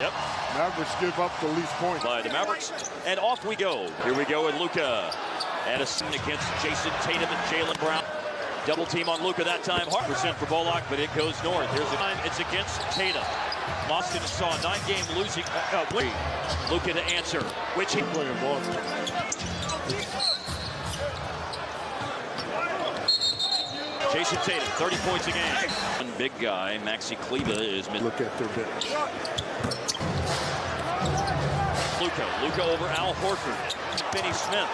Yep. Mavericks give up the least point. By the Mavericks, and off we go. Here we go with Luka. Addison against Jason Tatum and Jaylen Brown. Double team on Luka that time. 100% for Bullock, but it goes north. Here's the time. It's against Tatum. Boston saw a 9-game losing win. Luka to answer, which he playing Boston. Jason Tatum, 30 points a game. One big guy, Maxi Kleber, is mid. Look at their bench. Luka over Al Horford. Finney Smith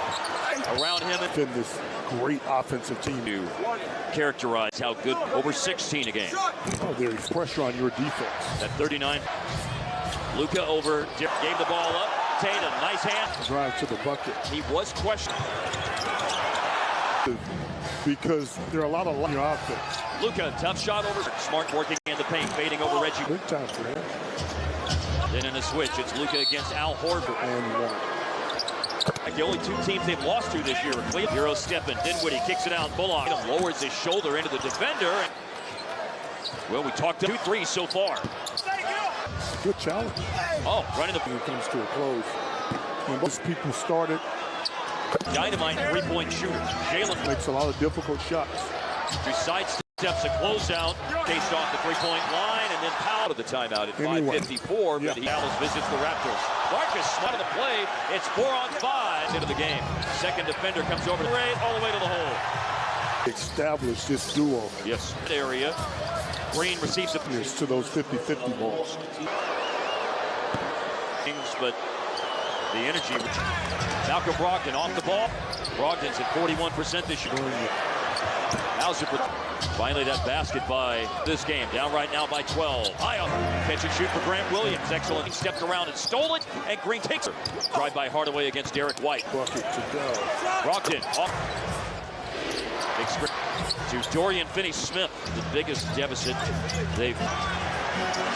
around him. And been this great offensive team. To characterize how good, over 16 a game. Oh, there's pressure on your defense. At 39. Luka over, gave the ball up. Tatum, nice hand. Drive to the bucket. He was questioned. Because there are a lot of on your offense. Luka, tough shot over. Smart working in the paint, fading over Reggie. Big time for him. Then in a switch, it's Luka against Al Horford. And like the only two teams they've lost to this year. Euro stepping. Dinwiddie kicks it out. Bullock lowers his shoulder into the defender. Well, we talked to 2-3 so far. Good challenge. Oh, running the. When it comes to a close. When most people started. Dynamite three-point shooter. Jaylen makes a lot of difficult shots. He sidesteps a closeout, faced off the three-point line, and then out of the timeout at 5:54. But Dallas visits the Raptors. Marcus Smart of the play. It's 4-on-5 into the game. Second defender comes over all the way to the hole. Establish this duo. Yes. Area. Green receives the to those 50-50 balls. But the energy. Malcolm Brogdon off the ball. Brogdon's at 41% this year. Finally that basket by this game. Down right now by 12. Catch and shoot for Grant Williams. Excellent. He stepped around and stole it. And Green takes her. Drive by Hardaway against Derek White. Bucket to go. Brogdon off. Big screen to Dorian Finney-Smith. The biggest deficit. They've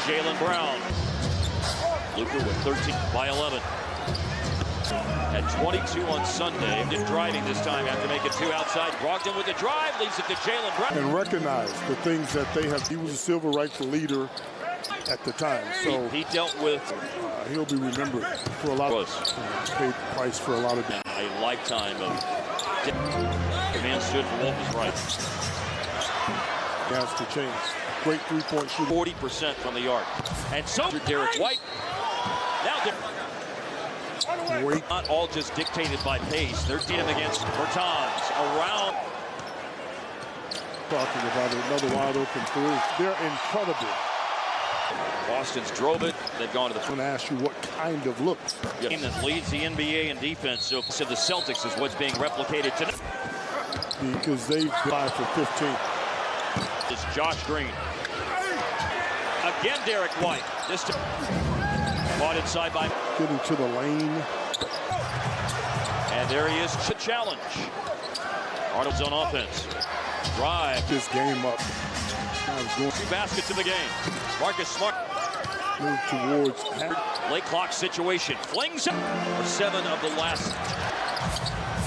Jaylen Brown. Luka with 13 by 11. At 22 on Sunday. Just driving this time after making two outside. Brogdon with the drive, leaves it to Jaylen Brown. And recognize the things that they have. He was a civil rights leader at the time. So he dealt with. He'll be remembered for a lot of paid the price for a lot of a lifetime of. The man stood for what was right. Has to change. Great three-point shooter. 40% from the arc. And so Derek White. Now great. Not all just dictated by pace. They're seeing him against Bertans around. Talking about another wide open three. They're incredible. Boston's drove it. They've gone to the. I'm going to ask you what kind of looks. Team that leads the NBA in defense. So the Celtics is what's being replicated tonight. Because they've 5 for 15. It's Josh Green. Again, Derek White. This time caught inside by. Getting to the lane. And there he is. Challenge. Arnold's on offense. Drive. This game up. Two baskets in the game. Marcus Smart. Move towards. Late clock situation. Flings it. For 7 of the last.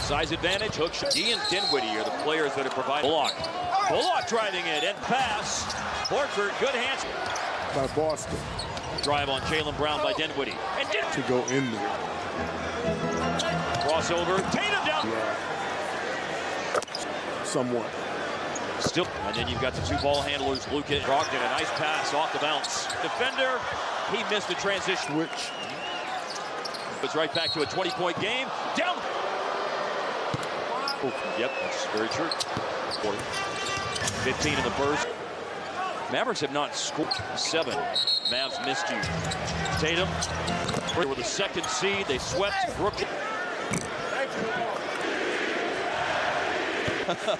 Size advantage. Hook shot. He and Dinwiddie are the players that have provided. Bullock driving it and pass. Horford, good hands. By Boston. Drive on Jaylen Brown by Dinwiddie. And to go in there. Crossover. Tatum down. Yeah. Somewhat. Still. And then you've got the two ball handlers, Luka and Brogdon. A nice pass off the bounce. Defender. He missed the transition. Which. It's right back to a 20-point game. Down. Oh, yep, that's very true. 15 in the first. Mavericks have not scored 7. Mavs missed you. Tatum with the second seed. They swept Brooklyn.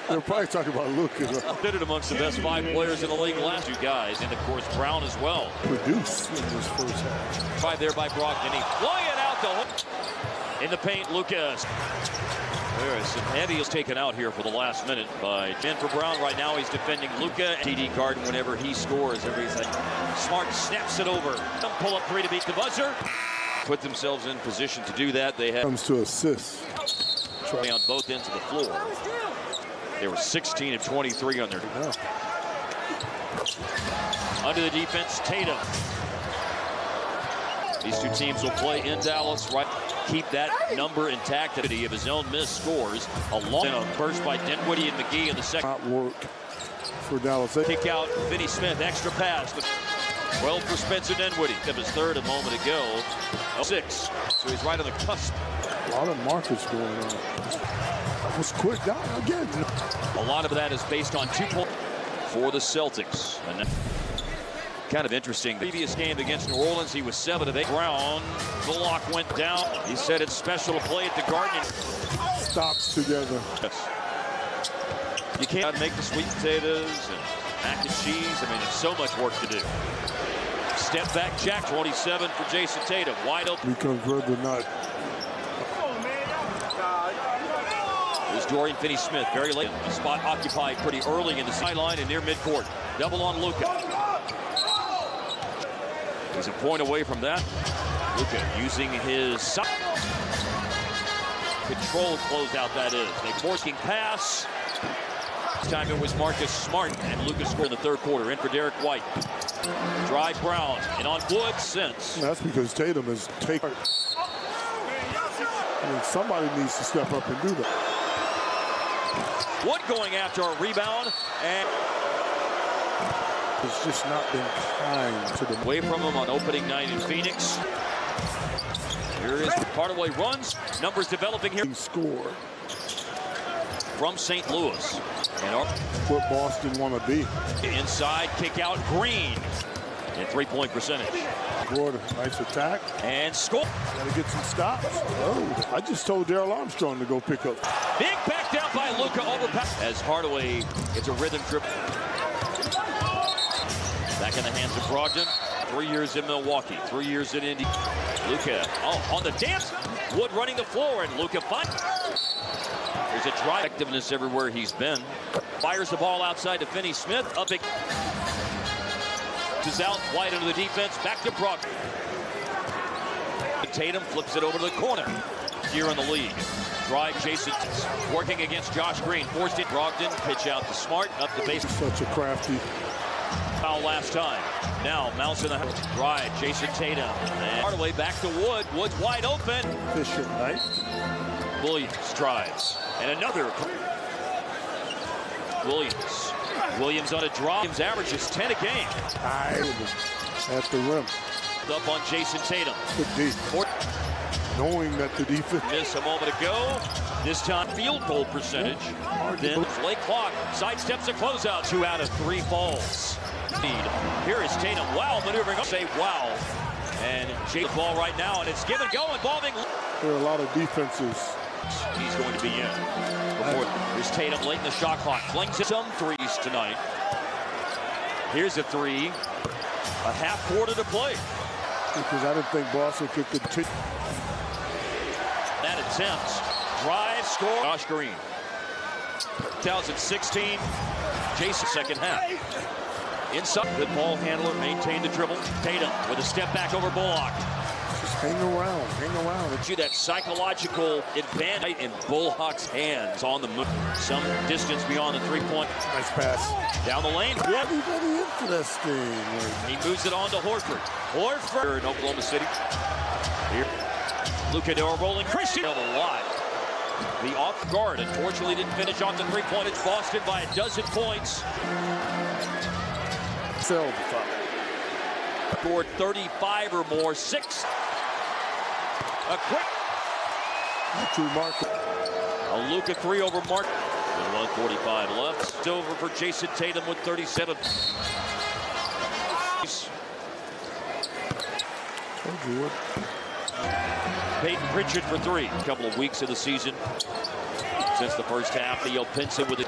They're probably talking about Luka. Did it amongst the best 5 players in the league last 2 guys. And, of course, Brown as well. Produced in this first half. Tried there by Brogdon. He flung it out the hook. In the paint, Lucas. There is some heavy taken out here for the last minute by for Brown. Right now he's defending Luka. TD Garden whenever he scores everything. Smart snaps it over. Pull up 3 to beat the buzzer. Put themselves in position to do that. They have comes to assists. On both ends of the floor. They were 16 of 23 on their. Under the defense, Tatum. These two teams will play in Dallas, right? Keep that number intact of his own missed scores. A long burst by Dinwiddie and McGee in the second. Not work for Dallas. Kick out Finney Smith, extra pass. 12 for Spencer Dinwiddie. Of his third a moment ago. 6. So he's right on the cusp. A lot of markets going on. That was quick down again. A lot of that is based on 2 points for the Celtics. And kind of interesting. The previous game against New Orleans, he was 7 of 8. Brown, Bullock went down. He said it's special to play at the Garden. Stops together. Yes. You can't make the sweet potatoes and mac and cheese. I mean, there's so much work to do. Step back jack, 27 for Jason Tatum. Wide open. We convert the nut. There's Dorian Finney-Smith, very late. A spot occupied pretty early in the sideline and near midcourt. Double on Luka. He's a point away from that. Luka using his controlled closeout, that is. They forcing pass. This time it was Marcus Smart, and Luka scored in the third quarter. In for Derek White. Drive Brown, and on Wood since. That's because Tatum is taking. I mean, somebody needs to step up and do that. Wood going after a rebound, and it's just not been kind to them. Away from him on opening night in Phoenix. Here is Hardaway runs. Numbers developing here. Score from St. Louis. And what Boston want to be. Inside, kick out Green. And 3-point percentage. Gordon, nice attack. And score. Got to get some stops. Oh, I just told Darrell Armstrong to go pick up. Big back down by Luka overpass. As Hardaway gets a rhythm trip. Back in the hands of Brogdon. 3 years in Milwaukee, 3 years in Indy. Luka, on the dance. Wood running the floor, and Luka finds. There's a drive. Effectiveness everywhere he's been. Fires the ball outside to Finney-Smith. Up it. Is out, White into the defense. Back to Brogdon. Tatum flips it over to the corner. Here in the league. Drive, Jason working against Josh Green. Forced it. Brogdon, pitch out to Smart. Up the base. Such a crafty foul last time. Now Mouse in the house. Drive, Jason Tatum. And Hardaway back to Wood. Wood's wide open. Efficient night. Williams drives. And another. Williams on a drop. Williams averages 10 a game. At the rim. Up on Jason Tatum. Good deep. Knowing that the defense. Missed a moment ago. This time field goal percentage. Then play clock. Sidesteps a closeout. 2 out of 3 falls. Here is Tatum. Wow, maneuvering up. Say wow. And Jay ball right now, and it's give and go involving. There are a lot of defenses. He's going to be in. Here's Tatum late in the shot clock. Flings some threes tonight. Here's a 3. A half quarter to play. Because I didn't think Boston could continue. That attempts. Drive, score. Josh Green. 2016. Jason, second half. Inside, good ball handler, maintained the dribble. Tatum with a step back over Bullock. Just hang around. See that psychological advantage in Bullock's hands on the move. Some distance beyond the 3-point. Nice pass. Down the lane. Very interesting. He moves it on to Horford. Horford in Oklahoma City. Here, Luka rolling. Christian a lot. The off guard, unfortunately, didn't finish off the 3-point. It's Boston by 12 points. Scored 35 or more. 6. A quick. A Luka 3 over Mark. 1:45 left. It's over for Jason Tatum with 37. Peyton Pritchard for 3. A couple of weeks of the season since the first half. Theo Pinson with it.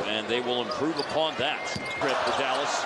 And they will improve upon that. Trip for Dallas.